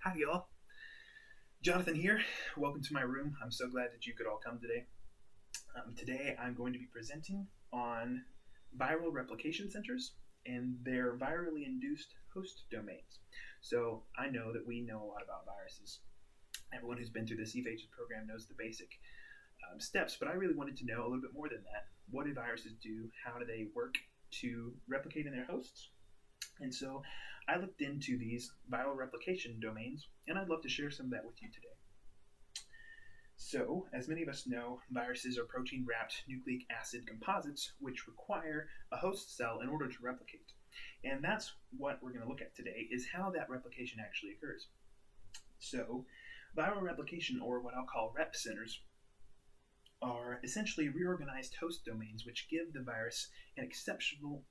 Hi, y'all. Jonathan here. Welcome to my room. I'm so glad that you could all come today. Today, I'm going to be presenting on viral replication centers and their virally induced host domains. So I know that we know a lot about viruses. Everyone who's been through the CFHS program knows the basic steps, but I really wanted to know a little bit more than that. What do viruses do? How do they work to replicate in their hosts? And so I looked into these viral replication domains, and I'd love to share some of that with you today. So, as many of us know, viruses are protein-wrapped nucleic acid composites which require a host cell in order to replicate. And that's what we're going to look at today, is how that replication actually occurs. So, viral replication, or what I'll call rep centers, are essentially reorganized host domains which give the virus an exceptional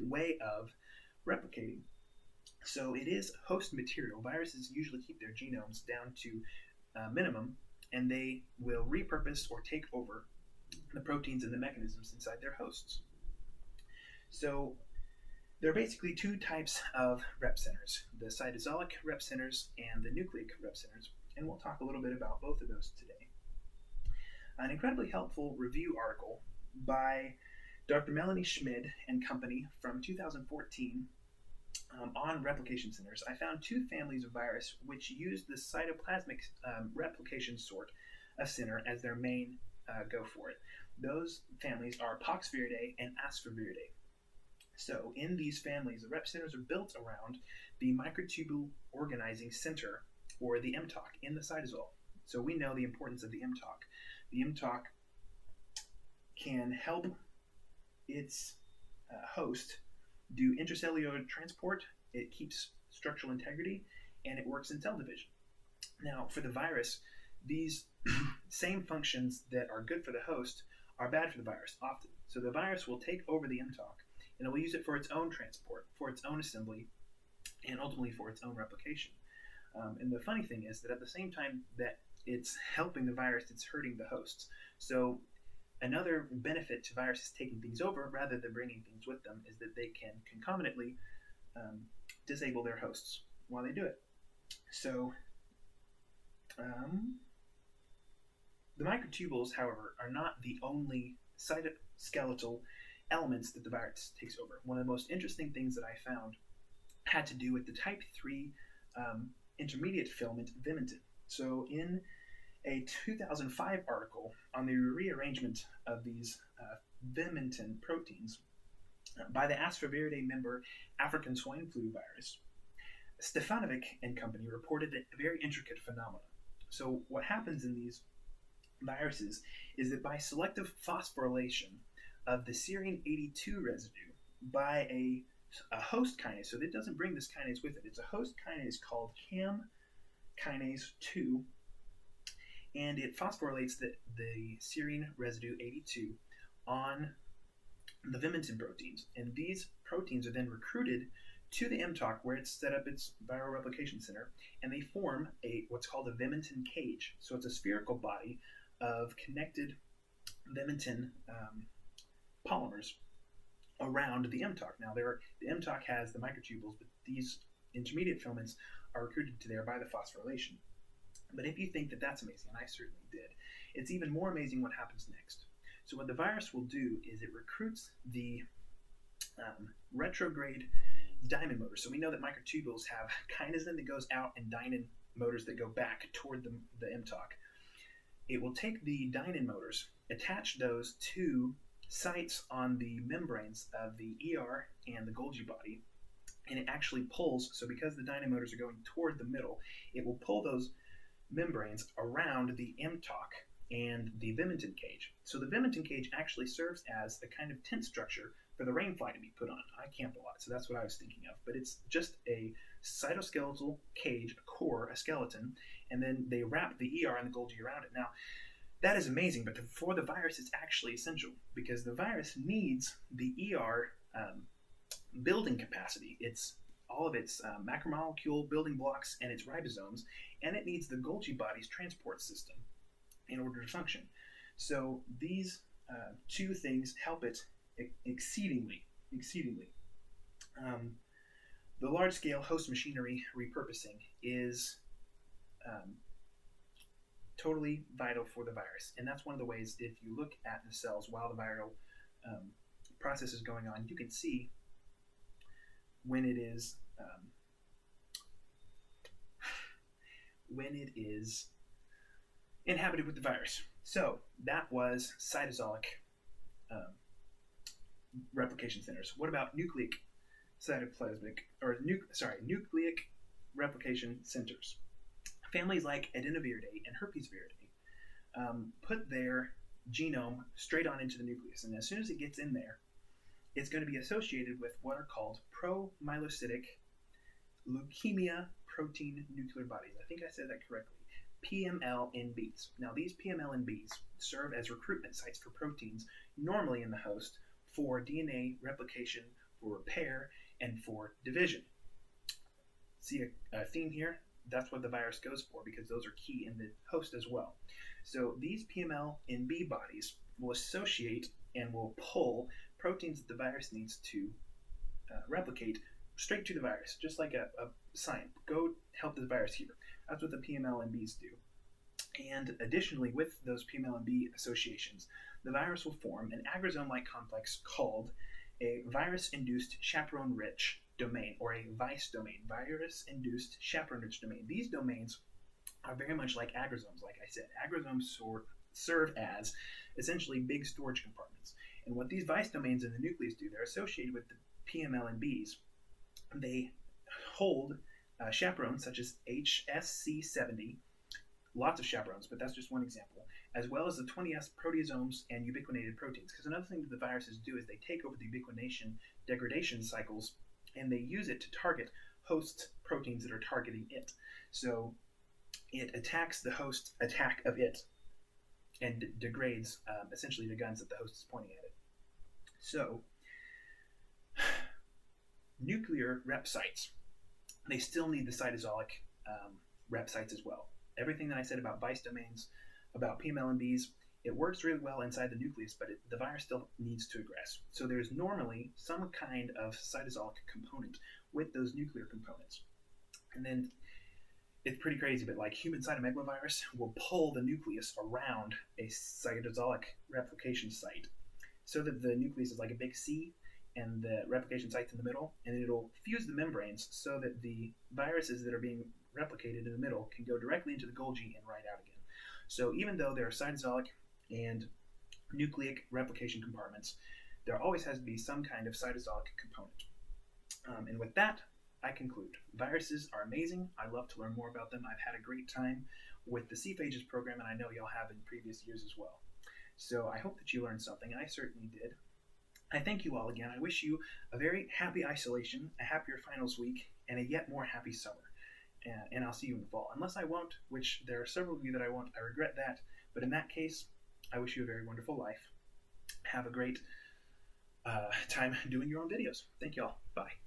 way of replicating. So it is host material. Viruses usually keep their genomes down to minimum, and they will repurpose or take over the proteins and the mechanisms inside their hosts. So there are basically two types of rep centers, the cytosolic rep centers and the nucleic rep centers, and we'll talk a little bit about both of those today. An incredibly helpful review article by Dr. Melanie Schmid and company from 2014 on replication centers. I found two families of virus which use the cytoplasmic replication sort of center as their main go for it. Those families are Poxviridae and Aspergillidae. So in these families, the rep centers are built around the microtubule organizing center, or the MTOC, in the cytosol. So we know the importance of the MTOC. The MTOC can help its host do intracellular transport, it keeps structural integrity, and it works in cell division. Now, for the virus, these same functions that are good for the host are bad for the virus often. So the virus will take over the MTOC, and it will use it for its own transport, for its own assembly, and ultimately for its own replication. And the funny thing is that at the same time that it's helping the virus, it's hurting the hosts. So another benefit to viruses taking things over rather than bringing things with them is that they can concomitantly disable their hosts while they do it. So the microtubules, however, are not the only cytoskeletal elements that the virus takes over. One of the most interesting things that I found had to do with the type 3 intermediate filament Vimentin. So in a 2005 article on the rearrangement of these Vimentin proteins by the Aspergillidae member African swine flu virus, Stefanovic and company reported a very intricate phenomenon. So what happens in these viruses is that by selective phosphorylation of the serine 82 residue by a host kinase, so it doesn't bring this kinase with it, it's a host kinase called kinase 2, and it phosphorylates the serine residue 82 on the Vimentin proteins. And these proteins are then recruited to the MTOC where it's set up its viral replication center, and they form what's called a Vimentin cage. So it's a spherical body of connected Vimentin polymers around the MTOC. Now, the MTOC has the microtubules, but these intermediate filaments are recruited to there by the phosphorylation. But if you think that that's amazing, and I certainly did, it's even more amazing what happens next. So what the virus will do is it recruits the retrograde diamond motors. So we know that microtubules have kinesin that goes out and dynin motors that go back toward the MTOC. It will take the dynin motors, attach those to sites on the membranes of the ER and the Golgi body, and it actually pulls. So because the dynin motors are going toward the middle, it will pull those membranes around the MTOC and the Vimentin cage. So the Vimentin cage actually serves as a kind of tent structure for the rainfly to be put on. I camp a lot, so that's what I was thinking of. But it's just a cytoskeletal cage, a core, a skeleton, and then they wrap the ER and the Golgi around it. Now, that is amazing, but for the virus, it's actually essential because the virus needs the ER building capacity. It's all of its macromolecule building blocks and its ribosomes, and it needs the Golgi body's transport system in order to function. So these two things help it exceedingly. The large-scale host machinery repurposing is totally vital for the virus, and that's one of the ways. If you look at the cells while the viral process is going on, you can see when it is inhabited with the virus. So that was cytosolic replication centers. What about nucleic cytoplasmic nucleic replication centers? Families like Adenoviridae and Herpes viridae put their genome straight on into the nucleus, and as soon as it gets in there, it's going to be associated with what are called promyelocytic leukemia protein nuclear bodies. I think I said that correctly. PML and Bs. Now, these PML and Bs serve as recruitment sites for proteins normally in the host for DNA replication, for repair, and for division. See a theme here? That's what the virus goes for, because those are key in the host as well. So these PML and B bodies will associate and will pull proteins that the virus needs to replicate straight to the virus, just like a sign. Go help the virus here. That's what the PML and Bs do. And additionally, with those PML and B associations, the virus will form an agrosome-like complex called a virus-induced chaperone-rich domain, or a VICE domain, virus-induced chaperone-rich domain. These domains are very much like aggresomes, like I said. Aggresomes serve as essentially big storage compartments. And what these VICE domains in the nucleus do, they're associated with the PML and Bs. They hold chaperones such as HSC70, lots of chaperones, but that's just one example, as well as the 20S proteasomes and ubiquitinated proteins. Because another thing that the viruses do is they take over the ubiquitination degradation cycles, and they use it to target host proteins that are targeting it. So it attacks the host attack of it and degrades essentially the guns that the host is pointing at it. So nuclear rep sites, they still need the cytosolic rep sites as well. Everything that I said about VICE domains, about PML and Bs, it works really well inside the nucleus, but the virus still needs to egress. So there's normally some kind of cytosolic component with those nuclear components. And then it's pretty crazy, but like human cytomegalovirus will pull the nucleus around a cytosolic replication site so that the nucleus is like a big C and the replication site's in the middle, and it'll fuse the membranes so that the viruses that are being replicated in the middle can go directly into the Golgi and right out again. So even though there are cytosolic and nucleic replication compartments, there always has to be some kind of cytosolic component. And with that, I conclude. Viruses are amazing. I love to learn more about them. I've had a great time with the CPhages program, and I know you'll have in previous years as well. So I hope that you learned something, and I certainly did. I thank you all again. I wish you a very happy isolation, a happier finals week, and a yet more happy summer. And I'll see you in the fall. Unless I won't, which there are several of you that I won't. I regret that. But in that case, I wish you a very wonderful life. Have a great time doing your own videos. Thank you all. Bye.